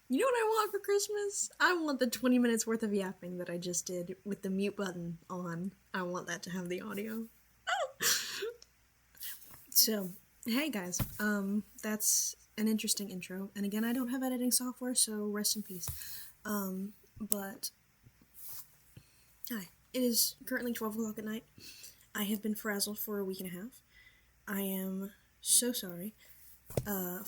You know what I want for Christmas? I want the 20 minutes worth of yapping that I just did with the mute button on. I want that to have the audio. So, hey guys, that's an interesting intro. And again, I don't have editing software, so rest in peace. But hi, it is currently 12 o'clock at night. I have been frazzled for a week and a half. I am so sorry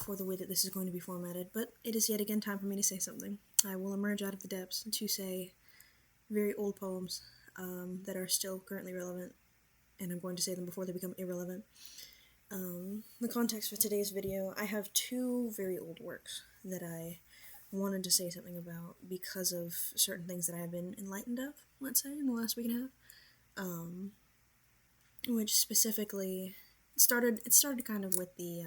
for the way that this is going to be formatted, but it is yet again time for me to say something. I will emerge out of the depths to say very old poems that are still currently relevant, and I'm going to say them before they become irrelevant. The context for today's video, I have two very old works that I wanted to say something about because of certain things that I have been enlightened of, let's say, in the last week and a half. Which specifically started kind of with the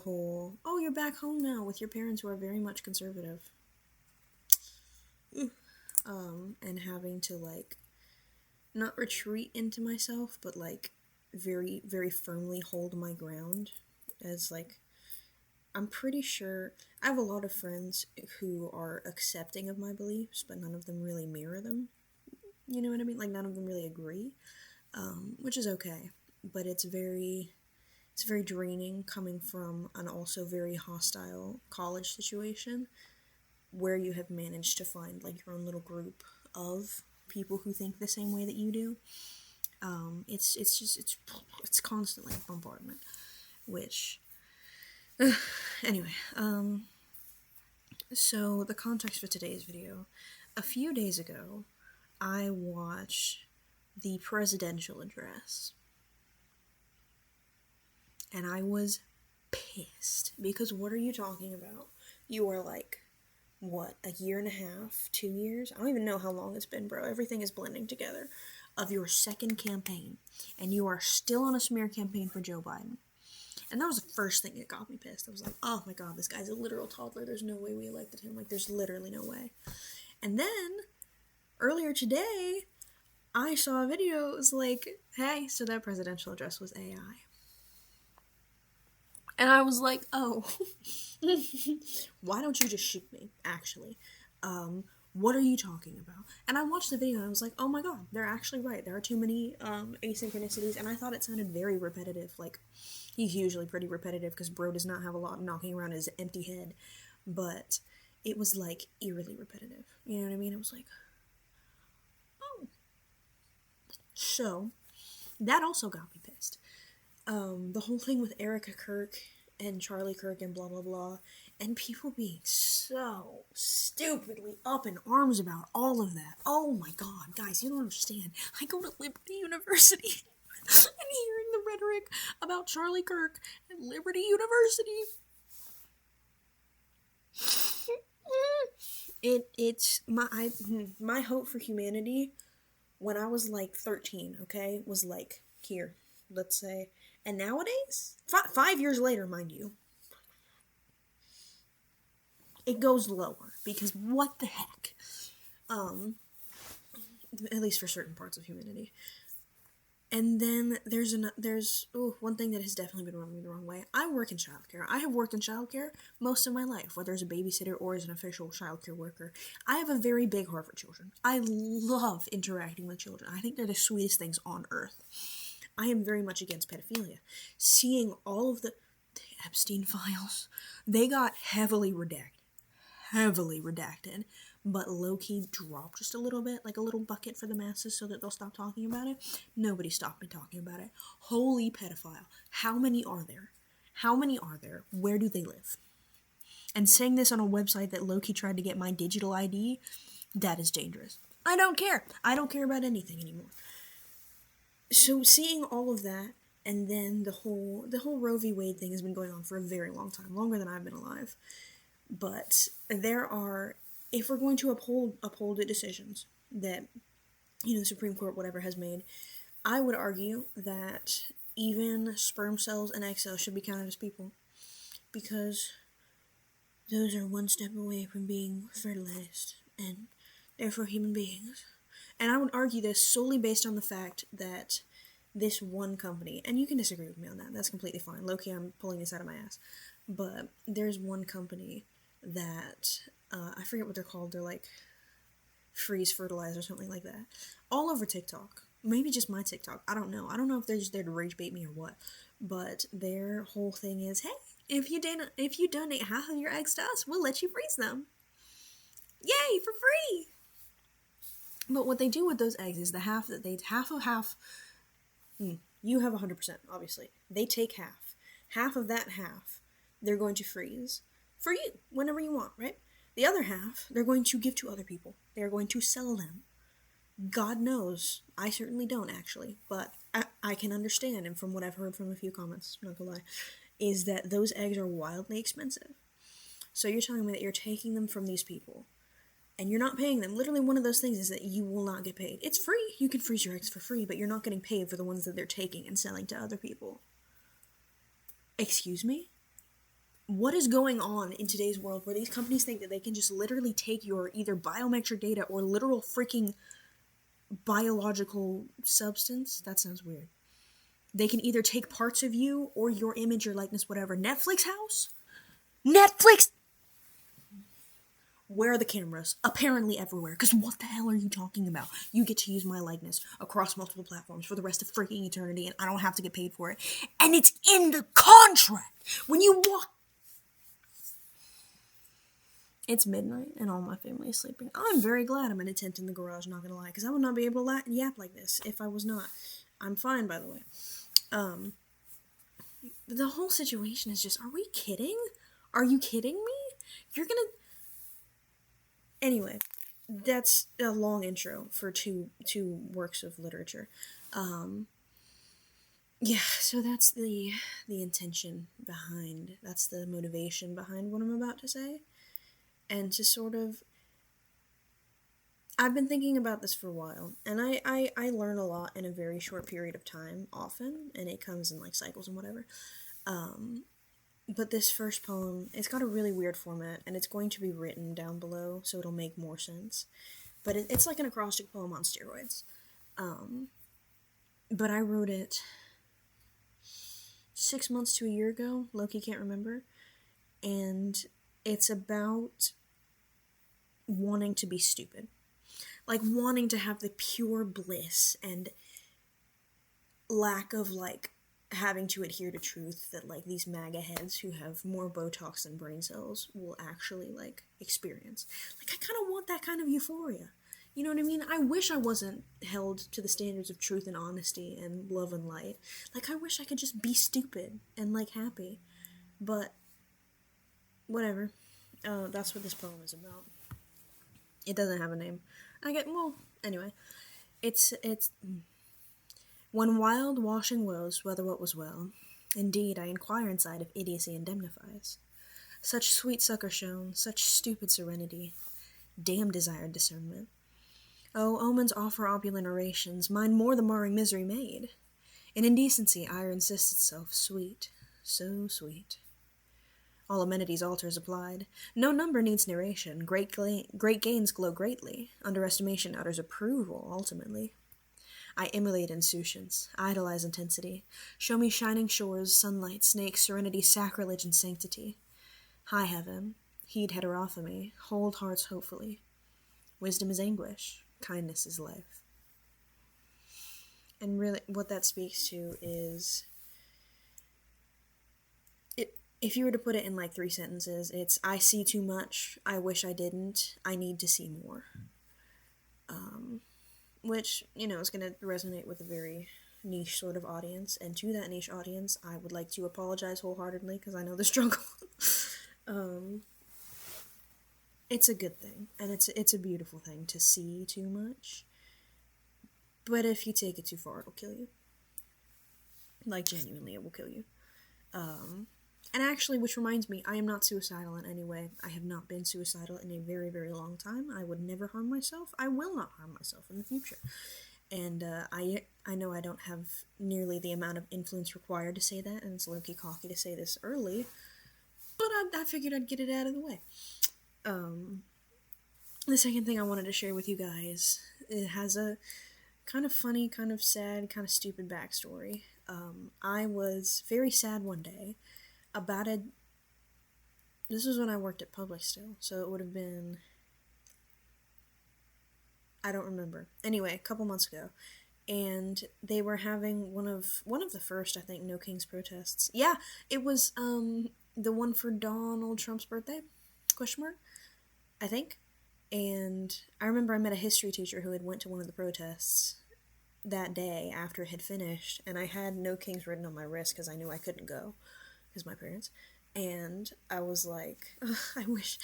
whole, oh, you're back home now with your parents who are very much conservative. And having to, like, not retreat into myself, but, like, very, very firmly hold my ground as, like, I'm pretty sure I have a lot of friends who are accepting of my beliefs, but none of them really mirror them. You know what I mean? Like, none of them really agree, which is okay, but it's very draining coming from an also very hostile college situation where you have managed to find, like, your own little group of people who think the same way that you do. It's constantly a bombardment, which, anyway, so the context for today's video, a few days ago, I watched the presidential address, and I was pissed, because what are you talking about? You are, like, what, a year and a half, 2 years? I don't even know how long it's been, bro. Everything is blending together. Of your second campaign, and you are still on a smear campaign for Joe Biden. And that was the first thing that got me pissed. I was like, oh my god, this guy's a literal toddler. There's no way we elected him. Like, there's literally no way. And then, earlier today, I saw a video. It was like, hey, so that presidential address was AI. And I was like, oh, why don't you just shoot me, actually? What are you talking about? And I watched the video and I was like, oh my god, they're actually right. There are too many asynchronicities, and I thought it sounded very repetitive. Like, he's usually pretty repetitive because bro does not have a lot knocking around his empty head, but it was, like, eerily repetitive. You know what I mean? It was like, oh. So, that also got me pissed. The whole thing with Erica Kirk and Charlie Kirk and blah blah blah, and people being so stupidly up in arms about all of that. Oh my god, guys, you don't understand. I go to Liberty University and hearing the rhetoric about Charlie Kirk at Liberty University. It's my hope for humanity when I was like 13, okay, was like, here, let's say. And nowadays, 5 years later, mind you, it goes lower, because what the heck? At least for certain parts of humanity. And then there's one thing that has definitely been rubbing me the wrong way. I work in childcare. I have worked in childcare most of my life, whether as a babysitter or as an official childcare worker. I have a very big heart for children. I love interacting with children. I think they're the sweetest things on earth. I am very much against pedophilia. Seeing all of the Epstein files, they got heavily redacted, but low-key dropped just a little bit, like a little bucket for the masses so that they'll stop talking about it. Nobody stopped me talking about it. Holy pedophile. How many are there? How many are there? Where do they live? And saying this on a website that low-key tried to get my digital ID, that is dangerous. I don't care. I don't care about anything anymore. So seeing all of that, and then the whole Roe v. Wade thing has been going on for a very long time, longer than I've been alive. But there are, if we're going to uphold the decisions that, you know, the Supreme Court, whatever, has made, I would argue that even sperm cells and egg cells should be counted as people, because those are one step away from being fertilized, and therefore human beings. And I would argue this solely based on the fact that this one company, and you can disagree with me on that, that's completely fine. Low-key, I'm pulling this out of my ass. But there's one company that, I forget what they're called, they're like freeze fertilizer or something like that, all over TikTok. Maybe just my TikTok, I don't know if they're just there to rage bait me or what, but their whole thing is, hey, if you donate half of your eggs to us, we'll let you freeze them. Yay, for free! But what they do with those eggs is the half that they, half of half, you have 100%, obviously. They take half. Half of that half, they're going to freeze for you, whenever you want, right? The other half, they're going to give to other people. They're going to sell them. God knows, I certainly don't actually, but I can understand, and from what I've heard from a few comments, I'm not gonna lie, is that those eggs are wildly expensive. So you're telling me that you're taking them from these people, and you're not paying them. Literally, one of those things is that you will not get paid. It's free. You can freeze your eggs for free, but you're not getting paid for the ones that they're taking and selling to other people. Excuse me? What is going on in today's world where these companies think that they can just literally take your either biometric data or literal freaking biological substance? That sounds weird. They can either take parts of you or your image, your likeness, whatever. Netflix house? Netflix! Where are the cameras? Apparently everywhere. Because what the hell are you talking about? You get to use my likeness across multiple platforms for the rest of freaking eternity, and I don't have to get paid for it. And it's in the contract! When you walk... It's midnight, and all my family is sleeping. I'm very glad I'm in a tent in the garage, not gonna lie, because I would not be able to yap like this if I was not. I'm fine, by the way. The whole situation is just, are we kidding? Are you kidding me? You're gonna... Anyway, that's a long intro for two works of literature. Yeah, so that's the intention behind, that's the motivation behind what I'm about to say. And to sort of... I've been thinking about this for a while, and I learn a lot in a very short period of time, often, and it comes in, like, cycles and whatever. But this first poem, it's got a really weird format, and it's going to be written down below, so it'll make more sense. But it's like an acrostic poem on steroids. But I wrote it 6 months to a year ago, Loki can't remember, and it's about wanting to be stupid. Like, wanting to have the pure bliss and lack of, like, having to adhere to truth that, like, these MAGA heads who have more Botox than brain cells will actually, like, experience. Like, I kind of want that kind of euphoria. You know what I mean? I wish I wasn't held to the standards of truth and honesty and love and light. Like, I wish I could just be stupid and, like, happy. But, whatever. That's what this poem is about. It doesn't have a name. Anyway. It's... When wild washing woes, whether what was well, indeed I inquire inside if idiocy indemnifies. Such sweet succor shown, such stupid serenity, damn desired discernment. Oh, omens offer opulent orations, mine more the marring misery made. In indecency ire insists itself, sweet, so sweet. All amenities altars applied, no number needs narration, great gains glow greatly, underestimation utters approval, ultimately. I immolate insouciance, idolize intensity, show me shining shores, sunlight, snakes, serenity, sacriledge, and sanctity. High heaven, heed heterophemy, hold hearts hopefully. Wisdom is anguish, kindness is life. And really, what that speaks to is... If you were to put it in, like, 3 sentences, it's, I see too much, I wish I didn't, I need to see more. Which, you know, is going to resonate with a very niche sort of audience, and to that niche audience, I would like to apologize wholeheartedly, because I know the struggle. It's a good thing, and it's a beautiful thing to see too much, but if you take it too far, it'll kill you. Like, genuinely, it will kill you. And actually, which reminds me, I am not suicidal in any way. I have not been suicidal in a very, very long time. I would never harm myself. I will not harm myself in the future. And I know I don't have nearly the amount of influence required to say that, and it's low-key cocky to say this early, but I figured I'd get it out of the way. The second thing I wanted to share with you guys, it has a kind of funny, kind of sad, kind of stupid backstory. I was very sad one day about This was when I worked at Public still, so it would have been, I don't remember. Anyway, a couple months ago, and they were having one of the first, I think, No Kings protests. Yeah, it was the one for Donald Trump's birthday? Question mark? I think. And I remember I met a history teacher who had went to one of the protests that day after it had finished, and I had No Kings written on my wrist because I knew I couldn't go because my parents. And I was like, I wish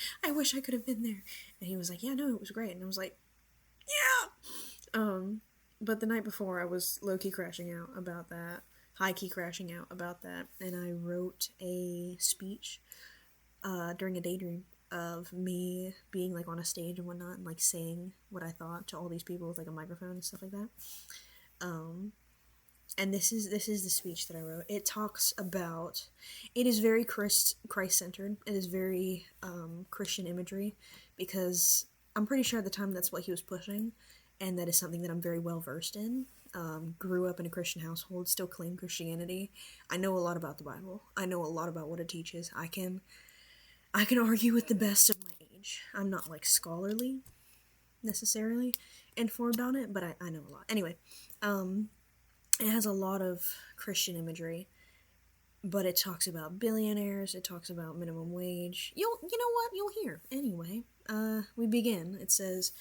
I could have been there. And he was like, yeah, no, it was great. And I was like, yeah. But the night before, I was low-key crashing out about that, high-key crashing out about that, and I wrote a speech during a daydream of me being like on a stage and whatnot, and like saying what I thought to all these people with like a microphone and stuff like that. And this is the speech that I wrote. It talks about, it is very Christ-centered. It is very Christian imagery, because I'm pretty sure at the time that's what he was pushing, and that is something that I'm very well versed in. Grew up in a Christian household, still claim Christianity. I know a lot about the Bible. I know a lot about what it teaches. I can argue with the best of my age. I'm not like scholarly necessarily informed on it, but I know a lot. Anyway, it has a lot of Christian imagery, but it talks about billionaires, it talks about minimum wage. You know what? You'll hear. Anyway, we begin. It says,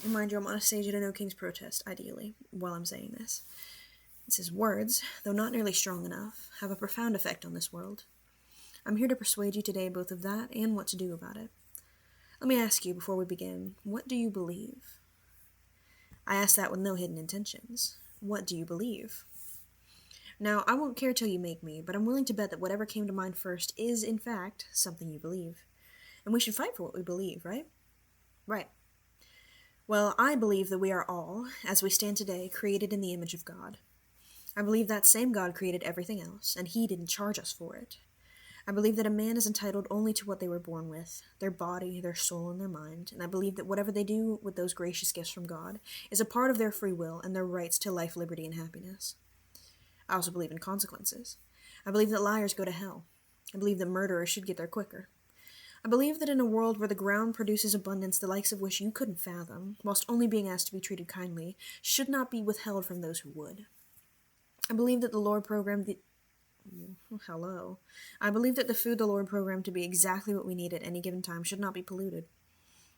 mind you, I'm on a stage at a No Kings protest, ideally, while I'm saying this. It says, words, though not nearly strong enough, have a profound effect on this world. I'm here to persuade you today both of that and what to do about it. Let me ask you before we begin, what do you believe? I ask that with no hidden intentions. What do you believe? Now, I won't care till you make me, but I'm willing to bet that whatever came to mind first is, in fact, something you believe. And we should fight for what we believe, right? Right. Well, I believe that we are all, as we stand today, created in the image of God. I believe that same God created everything else, and he didn't charge us for it. I believe that a man is entitled only to what they were born with, their body, their soul, and their mind, and I believe that whatever they do with those gracious gifts from God is a part of their free will and their rights to life, liberty, and happiness. I also believe in consequences. I believe that liars go to hell. I believe that murderers should get there quicker. I believe that in a world where the ground produces abundance the likes of which you couldn't fathom, whilst only being asked to be treated kindly, should not be withheld from those who would. I believe that the Lord programmed the... Hello. I believe that the food the Lord programmed to be exactly what we need at any given time should not be polluted.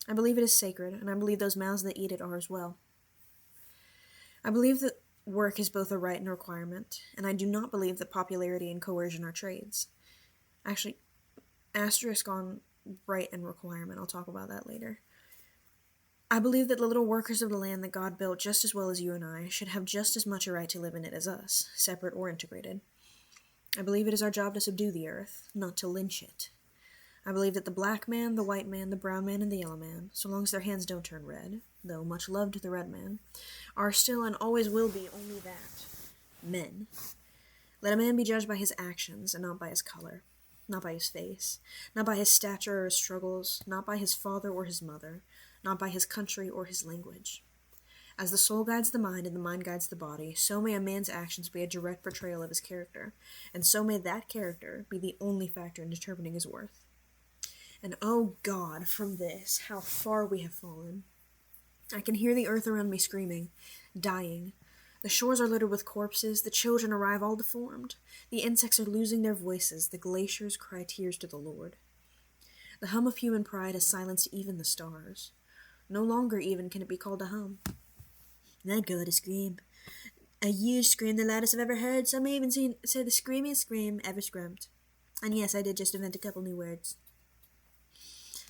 I believe it is sacred, and I believe those mouths that eat it are as well. I believe that work is both a right and a requirement, and I do not believe that popularity and coercion are trades. Actually, asterisk on right and requirement. I'll talk about that later. I believe that the little workers of the land that God built just as well as you and I should have just as much a right to live in it as us, separate or integrated. I believe it is our job to subdue the earth, not to lynch it. I believe that the black man, the white man, the brown man, and the yellow man, so long as their hands don't turn red, though much loved the red man, are still and always will be only that, men. Let a man be judged by his actions and not by his color, not by his face, not by his stature or his struggles, not by his father or his mother, not by his country or his language. As the soul guides the mind and the mind guides the body, so may a man's actions be a direct portrayal of his character, and so may that character be the only factor in determining his worth. And oh God, from this, how far we have fallen. I can hear the earth around me screaming, dying. The shores are littered with corpses, the children arrive all deformed, the insects are losing their voices, the glaciers cry tears to the Lord. The hum of human pride has silenced even the stars. No longer even can it be called a hum. I'd go to scream. A huge scream, the loudest I've ever heard. Some may even say the screamiest scream ever screamed. And yes, I did just invent a couple new words.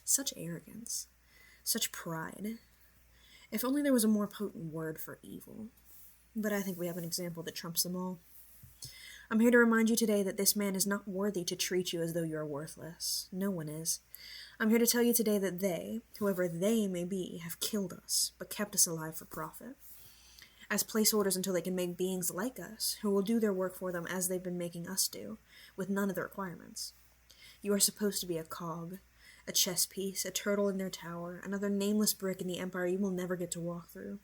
Such arrogance. Such pride. If only there was a more potent word for evil. But I think we have an example that trumps them all. I'm here to remind you today that this man is not worthy to treat you as though you are worthless. No one is. I'm here to tell you today that they, whoever they may be, have killed us, but kept us alive for profit. As placeholders until they can make beings like us, who will do their work for them as they've been making us do, with none of the requirements. You are supposed to be a cog, a chess piece, a turtle in their tower, another nameless brick in the empire you will never get to walk through.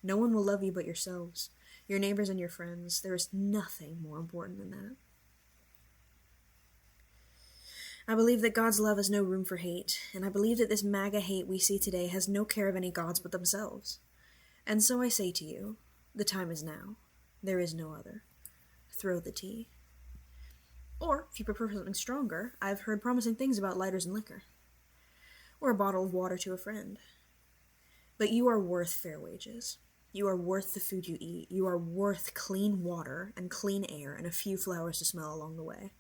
No one will love you but yourselves, your neighbors and your friends. There is nothing more important than that. I believe that God's love has no room for hate, and I believe that this MAGA hate we see today has no care of any gods but themselves. And so I say to you, the time is now. There is no other. Throw the tea. Or, if you prefer something stronger, I've heard promising things about lighters and liquor. Or a bottle of water to a friend. But you are worth fair wages. You are worth the food you eat. You are worth clean water and clean air and a few flowers to smell along the way.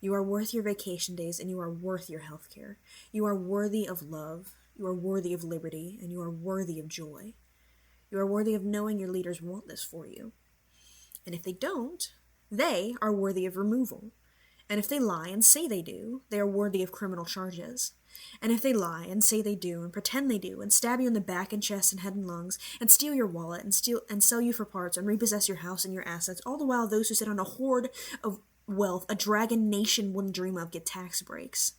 You are worth your vacation days, and you are worth your health care. You are worthy of love. You are worthy of liberty, and you are worthy of joy. You are worthy of knowing your leaders want this for you. And if they don't, they are worthy of removal. And if they lie and say they do, they are worthy of criminal charges. And if they lie and say they do and pretend they do and stab you in the back and chest and head and lungs and steal your wallet and sell you for parts and repossess your house and your assets, all the while those who sit on a hoard of wealth a dragon nation wouldn't dream of get tax breaks.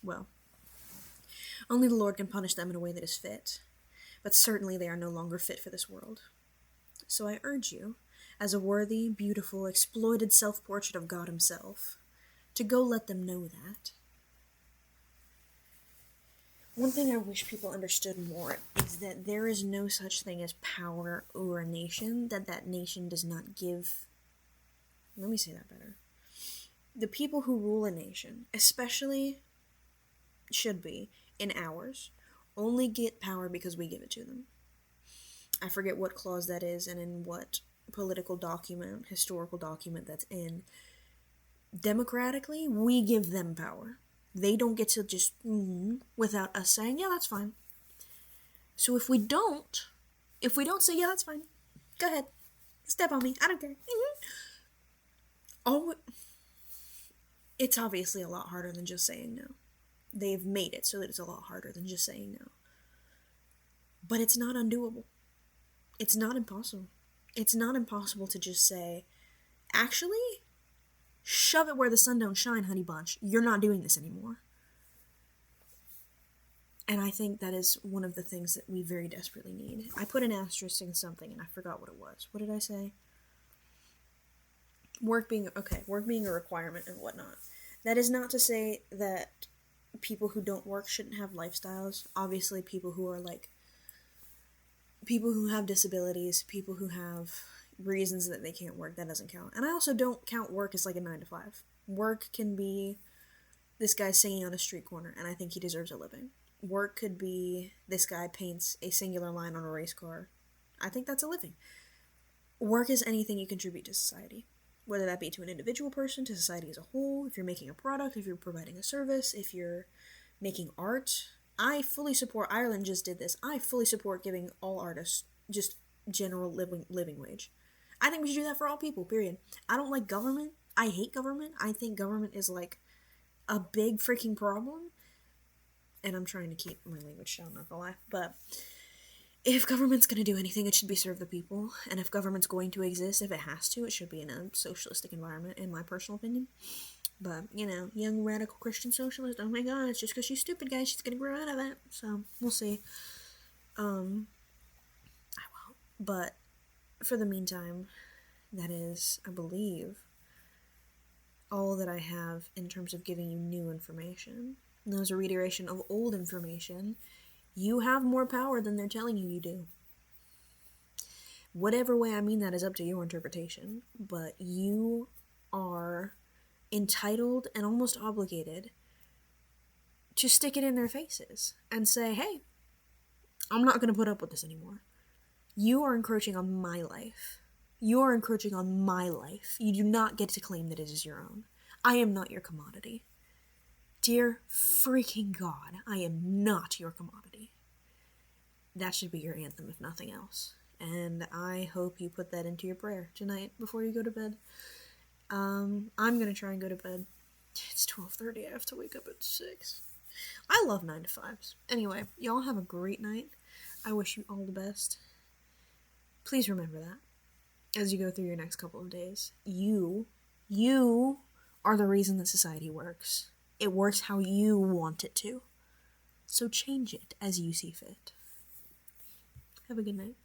Well, only the Lord can punish them in a way that is fit, but certainly they are no longer fit for this world. So I urge you, as a worthy, beautiful, exploited self-portrait of God himself, to go let them know that. One thing I wish people understood more is that there is no such thing as power over a nation that nation does not give. Let me say that better. The people who rule a nation, especially should be in ours, only get power because we give it to them. I forget what clause that is and in what political document, historical document that's in. Democratically, we give them power. They don't get to just without us saying, yeah, that's fine. So if we don't say, yeah, that's fine, go ahead, step on me, I don't care. It's obviously a lot harder than just saying no. They've made it so that it's a lot harder than just saying no. But it's not undoable. It's not impossible. It's not impossible to just say, actually, shove it where the sun don't shine, honey bunch. You're not doing this anymore. And I think that is one of the things that we very desperately need. I put an asterisk in something and I forgot what it was. What did I say? Work being a requirement and whatnot. That is not to say that people who don't work shouldn't have lifestyles. Obviously, people who have disabilities, people who have reasons that they can't work, that doesn't count. And I also don't count work as like a 9 to 5. Work can be this guy singing on a street corner and I think he deserves a living. Work could be this guy paints a singular line on a race car. I think that's a living. Work is anything you contribute to society, whether that be to an individual person, to society as a whole, if you're making a product, if you're providing a service, if you're making art. I fully support, Ireland just did this, I fully support giving all artists just general living wage. I think we should do that for all people, period. I don't like government. I hate government. I think government is like a big freaking problem. And I'm trying to keep my language down, not gonna lie. But if government's going to do anything, it should be serve the people. And if government's going to exist, if it has to, it should be in a socialistic environment, in my personal opinion. But, young radical Christian socialist, oh my god, it's just because she's stupid, guys, she's going to grow out of it. So, we'll see. I won't. But, for the meantime, that is, I believe, all that I have in terms of giving you new information. And that was a reiteration of old information. You have more power than they're telling you do. Whatever way I mean that is up to your interpretation, but you are entitled and almost obligated to stick it in their faces and say, hey, I'm not going to put up with this anymore. You are encroaching on my life. You are encroaching on my life. You do not get to claim that it is your own. I am not your commodity. Dear freaking God, I am not your commodity. That should be your anthem, if nothing else. And I hope you put that into your prayer tonight before you go to bed. I'm going to try and go to bed. It's 12:30. I have to wake up at 6. I love 9 to 5s. Anyway, y'all have a great night. I wish you all the best. Please remember that as you go through your next couple of days. You are the reason that society works. It works how you want it to. So change it as you see fit. Have a good night.